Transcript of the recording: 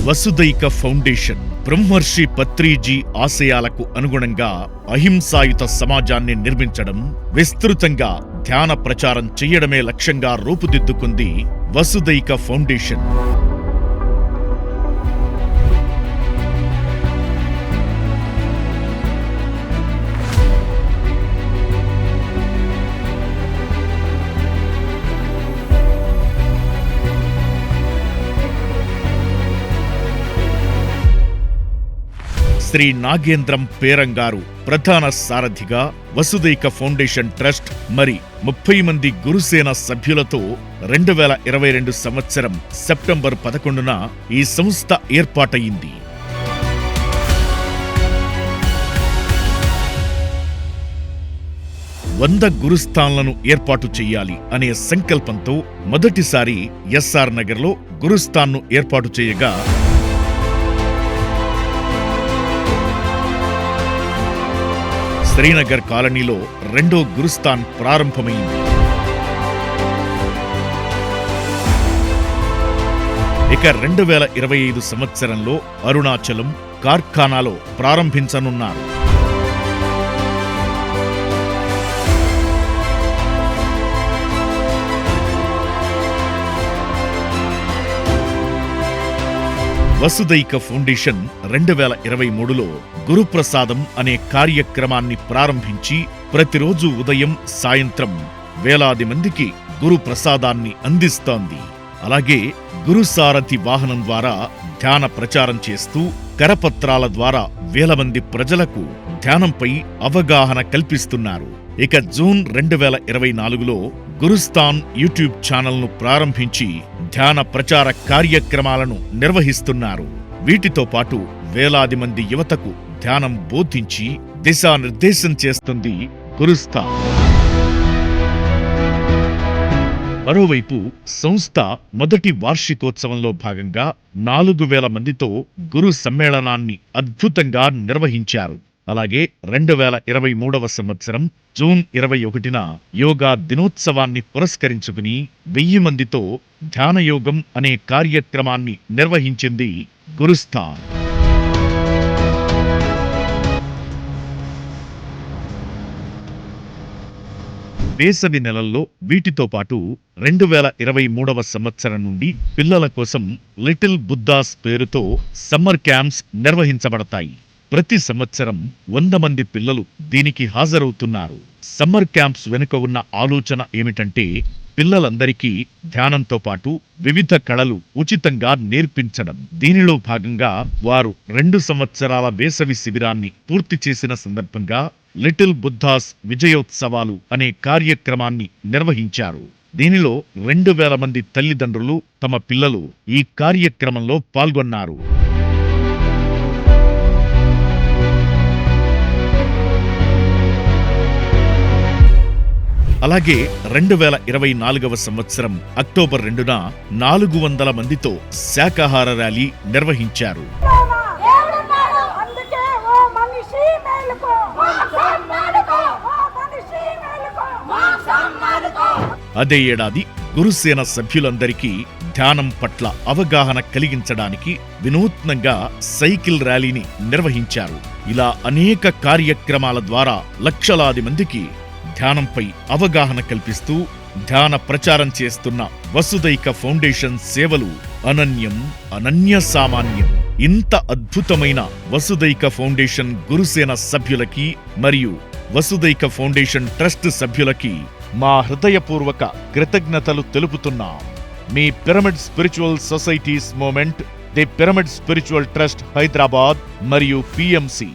వసుదైక ఫౌండేషన్ బ్రహ్మర్షి పత్రిజీ ఆశయాలకు అనుగుణంగా అహింసాయుత సమాజాన్ని నిర్మించడం, విస్తృతంగా ధ్యాన ప్రచారం చెయ్యడమే లక్ష్యంగా రూపుదిద్దుకుంది వసుదైక ఫౌండేషన్. శ్రీ నాగేంద్రం పేరంగారు ప్రధాన సారథిగా వసుదైక ఫౌండేషన్ ట్రస్ట్ మరి 30 మంది గురుసేన సభ్యులతో 2022 సంవత్సరం సెప్టెంబర్ 11న ఈ సంస్థ ఏర్పాటయింది. వంద గురుస్థాన్లను ఏర్పాటు చెయ్యాలి అనే సంకల్పంతో మొదటిసారి ఎస్ఆర్ నగర్లో గురుస్థాన్ను ఏర్పాటు చేయగా, శ్రీనగర్ కాలనీలో రెండో గురుస్థాన్ ప్రారంభమైంది. ఇక 2025 సంవత్సరంలో అరుణాచలం, కార్ఖానాలో ప్రారంభించనున్నారు. వసుదైక ఫౌండేషన్ 2023లో గురుప్రసాదం అనే కార్యక్రమాన్ని ప్రారంభించి ప్రతిరోజు ఉదయం, సాయంత్రం వేలాది మందికి గురు ప్రసాదాన్ని అందిస్తోంది. అలాగే గురుసారథి వాహనం ద్వారా ధ్యాన ప్రచారం చేస్తూ కరపత్రాల ద్వారా వేల మంది ప్రజలకు ధ్యానంపై అవగాహన కల్పిస్తున్నారు. ఇక జూన్ 2024లో గురుస్థాన్ యూట్యూబ్ ఛానల్ను ప్రారంభించి ధ్యాన ప్రచార కార్యక్రమాలను నిర్వహిస్తున్నారు. వీటితో పాటు వేలాది మంది యువతకు ధ్యానం బోధించి దిశానిర్దేశం చేస్తుంది గురుస్థాన్. మరోవైపు సంస్థ మొదటి వార్షికోత్సవంలో భాగంగా 4000 మందితో గురు సమ్మేళనాన్ని అద్భుతంగా నిర్వహించారు. అలాగే 2023వ సంవత్సరం జూన్ 21న యోగా దినోత్సవాన్ని పురస్కరించుకుని 1000 మందితో ధ్యానయోగం అనే కార్యక్రమాన్ని నిర్వహించింది గురుస్థాన్. వేసవి నెలల్లో వీటితో పాటు 2023వ సంవత్సరం నుండి పిల్లల కోసం లిటిల్ బుద్ధాస్ పేరుతో సమ్మర్ క్యాంప్స్ నిర్వహించబడతాయి. ప్రతి సంవత్సరం 100 మంది పిల్లలు దీనికి హాజరవుతున్నారు. సమ్మర్ క్యాంప్స్ వెనుక ఉన్న ఆలోచన ఏమిటంటే, పిల్లలందరికీ ధ్యానంతో పాటు వివిధ కళలు ఉచితంగా నేర్పించడం. దీనిలో భాగంగా వారు 2 సంవత్సరాల వేసవి శిబిరాన్ని పూర్తి చేసిన సందర్భంగా లిటిల్ బుద్ధాస్ విజయోత్సవాలు అనే కార్యక్రమాన్ని నిర్వహించారు. దీనిలో 2000 మంది తల్లిదండ్రులు తమ పిల్లలు ఈ కార్యక్రమంలో పాల్గొన్నారు. అలాగే 2024వ సంవత్సరం అక్టోబర్ 2న 400 మందితో శాకాహార ర్యాలీ నిర్వహించారు. అదే ఏడాది గురుసేన సభ్యులందరికీ ధ్యానం పట్ల అవగాహన కలిగించడానికి వినూత్నంగా సైకిల్ ర్యాలీని నిర్వహించారు. ఇలా అనేక కార్యక్రమాల ద్వారా లక్షలాది మందికి ధ్యానంపై అవగాహన కల్పిస్తూ ధ్యాన ప్రచారం చేస్తున్న వసుదైక ఫౌండేషన్ సేవలు అనన్యం, అనన్య సామాన్యం. ఇంత అద్భుతమైన వసుదైక ఫౌండేషన్ గురుసేన సభ్యులకి మరియు వసుదైక ఫౌండేషన్ ట్రస్ట్ సభ్యులకి మా హృదయపూర్వక కృతజ్ఞతలు తెలుపుతున్నాం. మీ pyramid spiritual societies movement, the pyramid spiritual trust Hyderabad మరియు పిఎంసి.